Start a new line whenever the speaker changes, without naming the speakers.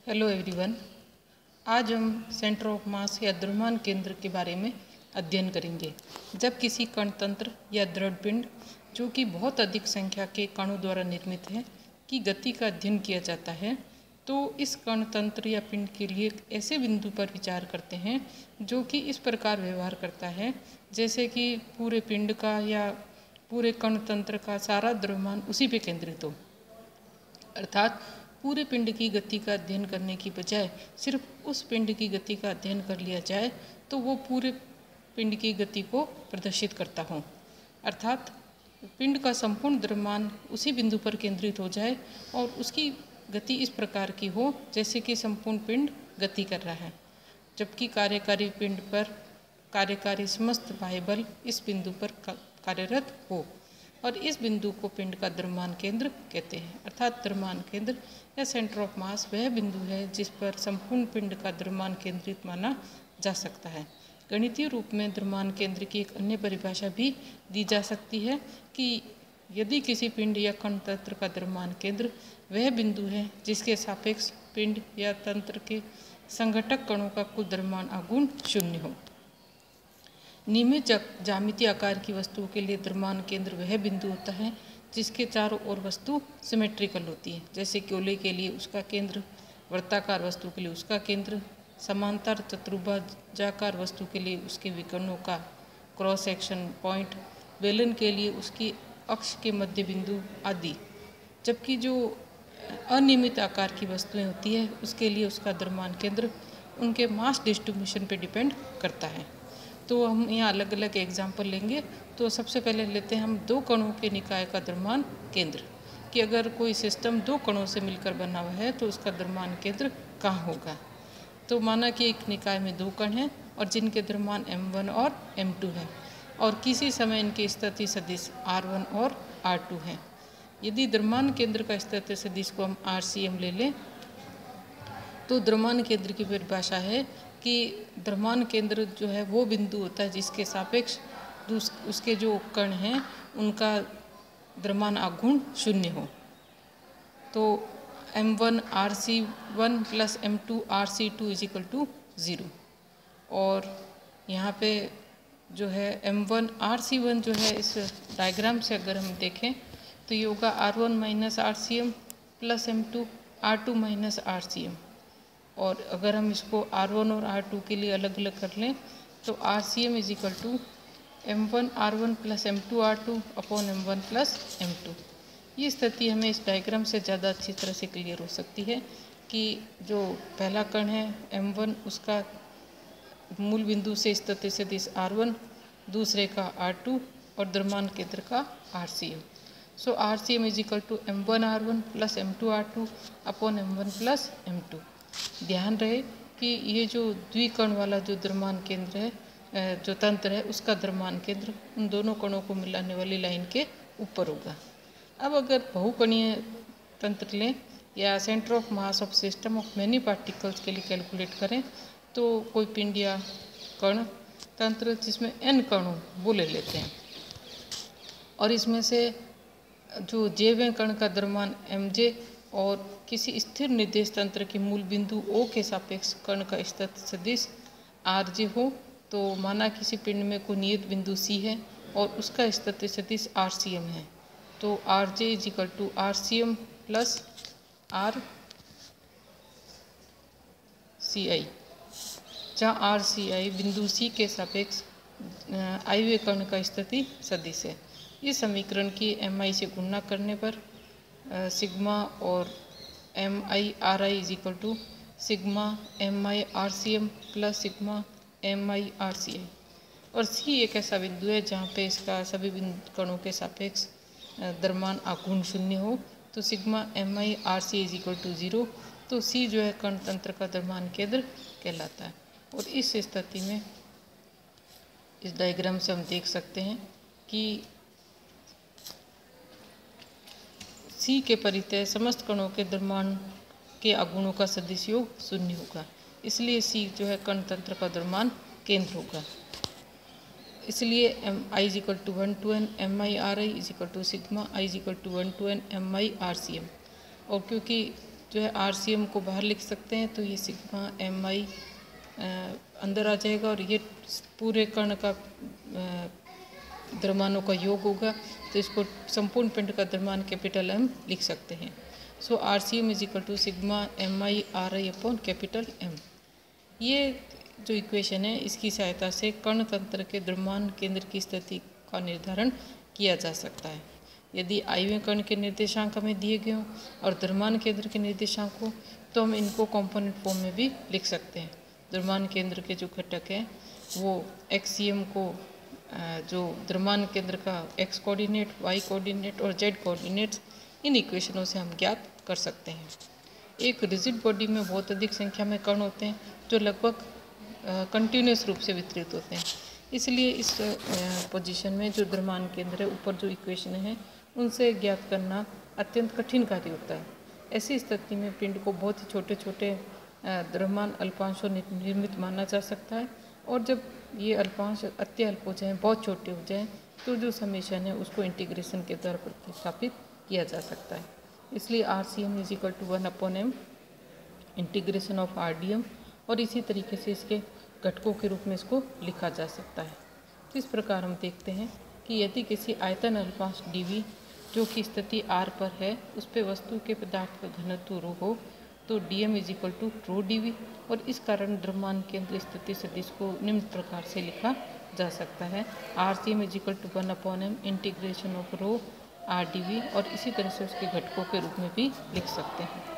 Hello everyone. आज हम centre of mass या द्रव्यमान केंद्र के बारे में अध्ययन करेंगे। जब किसी कण तंत्र या दृढ़ पिंड जो कि बहुत अधिक संख्या के कणों द्वारा निर्मित है की गति का अध्ययन किया जाता है तो इस कण तंत्र या पिंड के लिए ऐसे बिंदु पर विचार करते हैं जो कि इस प्रकार व्यवहार करता है जैसे कि पूरे पिंड का या पूरे कण तंत्र का सारा द्रव्यमान उसी पे केंद्रित हो। अर्थात पूरे पिंड की गति का अध्ययन करने की बजाय सिर्फ उस पिंड की गति का अध्ययन कर लिया जाए तो वो पूरे पिंड की गति को प्रदर्शित करता हो। अर्थात पिंड का संपूर्ण द्रव्यमान उसी बिंदु पर केंद्रित हो जाए और उसकी गति इस प्रकार की हो जैसे कि संपूर्ण पिंड गति कर रहा है, जबकि कार्यकारी पिंड पर कार्यकारी समस्त बाह्य बल इस बिंदु पर कार्यरत हो और इस बिंदु को पिंड का द्रव्यमान केंद्र कहते हैं। अर्थात द्रव्यमान केंद्र या सेंटर ऑफ मास वह बिंदु है जिस पर संपूर्ण पिंड का द्रव्यमान केंद्रित माना जा सकता है। गणितीय रूप में द्रव्यमान केंद्र की एक अन्य परिभाषा भी दी जा सकती है कि यदि किसी पिंड या कण तंत्र का द्रव्यमान केंद्र वह बिंदु है जिसके सापेक्ष पिंड या तंत्र के संघटक कणों का कुल द्रव्यमान आघूर्ण शून्य हो। नियमित ज्यामितीय आकार की वस्तुओं के लिए द्रव्यमान केंद्र वह बिंदु होता है जिसके चारों ओर वस्तु सिमेट्रिकल होती है, जैसे गोले के लिए उसका केंद्र, वृत्ताकार वस्तु के लिए उसका केंद्र, समांतर चतुर्भुजाकार वस्तु के लिए उसके विकर्णों का क्रॉस सेक्शन पॉइंट, बेलन के लिए उसकी अक्ष के मध्य बिंदु आदि। जबकि जो अनियमित आकार की वस्तुएं होती है उसके लिए उसका द्रव्यमान केंद्र उनके मास डिस्ट्रीब्यूशन पे डिपेंड करता है। तो हम यहाँ अलग अलग एग्जाम्पल लेंगे। तो सबसे पहले लेते हैं हम दो कणों के निकाय का द्रव्यमान केंद्र कि अगर कोई सिस्टम दो कणों से मिलकर बना हुआ है तो उसका द्रव्यमान केंद्र कहाँ होगा। तो माना कि एक निकाय में दो कण हैं और जिनके द्रव्यमान m1 और m2 है और किसी समय इनके स्थिति सदिश r1 और r2 हैं। यदि द्रव्यमान केंद्र का स्थिति सदिश को हम RCM ले लें तो द्रव्यमान केंद्र की परिभाषा है कि द्रव्यमान केंद्र जो है वो बिंदु होता है जिसके सापेक्ष उसके जो कण हैं उनका द्रव्यमान आघूर्ण शून्य हो। तो m1 RC1 plus m2 RC2 is equal to 0। और यहाँ पे जो है m1 RC1 जो है इस डायग्राम से अगर हम देखें तो ये होगा R1 minus RCM plus m2 R2 minus RCM। और अगर हम इसको R1 और R2 के लिए अलग अलग कर लें तो RCM is equal to M1 R1 plus M2 R2 upon M1 plus M2। ये स्थिति हमें इस डायग्राम से ज़्यादा अच्छी तरह से क्लियर हो सकती है कि जो पहला कण है M1 उसका मूल बिंदु से स्थिति सदिश R1, दूसरे का R2 और द्रव्यमान केंद्र का RCM। So RCM is equal to M1 R1 plus M2 R2 upon M1 plus M2। ध्यान रहे कि ये जो द्विकण वाला जो द्रव्यमान केंद्र है, जो तंत्र है, उसका द्रव्यमान केंद्र उन दोनों कणों को मिलाने वाली लाइन के ऊपर होगा। अब अगर बहुकणीय तंत्र लें या centre of mass of system of many particles के लिए कैलकुलेट करें तो कोई पिंड या कण तंत्र जिसमें n कणों वो ले लेते हैं और इसमें से जो जेवें कण का द्रव्यमान mj और किसी स्थिर निर्देश तंत्र के मूल बिंदु O के सापेक्ष कण का स्थिति सदिश Rj हो तो माना किसी पिंड में कोई नियत बिंदु C है और उसका स्थिति सदिश RCM है तो Rj is equal to RCM plus RCI, जहाँ RCI बिंदु C के सापेक्ष iवें कण का स्थिति सदिश है। इस समीकरण की mi से गुणा करने पर सिग्मा और MI/RI is equal to sigma MI/RCM plus sigma MI/RCI। और C एक ऐसा बिंदु है जहाँ पे इसका सभी कणों के सापेक्ष द्रव्यमान आघूर्ण शून्य हो तो sigma MI/RC is equal to 0। तो C जो है कण तंत्र का द्रव्यमान केंद्र कहलाता है। और इस स्थिति में इस डायग्राम से हम देख सकते हैं कि C के परितः समस्त कणों के द्रव्यमान के आघूर्णों का सदिश योग शून्य होगा, इसलिए C जो है कण तंत्र का द्रव्यमान केंद्र होगा। इसलिए I is equal to 1 to n MI/RI is equal to sigma I is equal to 1 to n MI/RCM। और क्योंकि जो है RCM को बाहर लिख सकते हैं, तो ये सिग्मा MI अंदर आ जाएगा और ये पूरे कण का द्रव्यमानों का योग होगा, तो इसको संपूर्ण पिंड का द्रव्यमान कैपिटल M लिख सकते हैं। So RCM is equal to sigma MI RI upon capital M। ये जो इक्वेशन है इसकी सहायता से कण तंत्र के द्रव्यमान केंद्र की स्थिति का निर्धारण किया जा सकता है। यदि आयवीय कण के निर्देशांक हमें दिए गए हों और द्रव्यमान केंद्र के निर्देशांक हो, तो हम इनको कंपोनेंट फॉर्म में भी लिख सकते हैं। द्रव्यमान केंद्र के जो घटक हैं वो XCM को जो द्रव्यमान केंद्र का X कोऑर्डिनेट, Y कोऑर्डिनेट और Z कोऑर्डिनेट्स, इन इक्वेशनों से हम ज्ञात कर सकते हैं। एक रिजिड बॉडी में बहुत अधिक संख्या में कण होते हैं जो लगभग कंटिन्यूस रूप से वितरित होते हैं, इसलिए इस पोजीशन में जो द्रव्यमान केंद्र है, ऊपर जो इक्वेशन है उनसे ज्ञात करना अत्यंत कठिन कार्य होता है। ऐसी स्थिति में पिंड को बहुत ही छोटे छोटे द्रव्यमान अल्पांशों निर्मित माना जा सकता है, और जब ये अल्पांश अति अल्प हो जाएँ, बहुत छोटे हो जाएँ, तो जो समेशन है उसको इंटीग्रेशन के द्वारा प्रतिस्थापित किया जा सकता है। इसलिए RCM is equal to 1/m integration of RDM, और इसी तरीके से इसके घटकों के रूप में इसको लिखा जा सकता है। तो इस प्रकार हम देखते हैं कि यदि किसी आयतन अल्पांश dV जो कि स्थिति R पर है उस पर वस्तु के पदार्थ का घनत्व ρ हो, तो dm is equal to ρdV, और इस कारण द्रव्यमान केंद्र स्थिति सदिश को निम्न प्रकार से लिखा जा सकता है RCM is equal to 1/m integration of ρ RdV, और इसी तरह से उसके घटकों के रूप में भी लिख सकते हैं।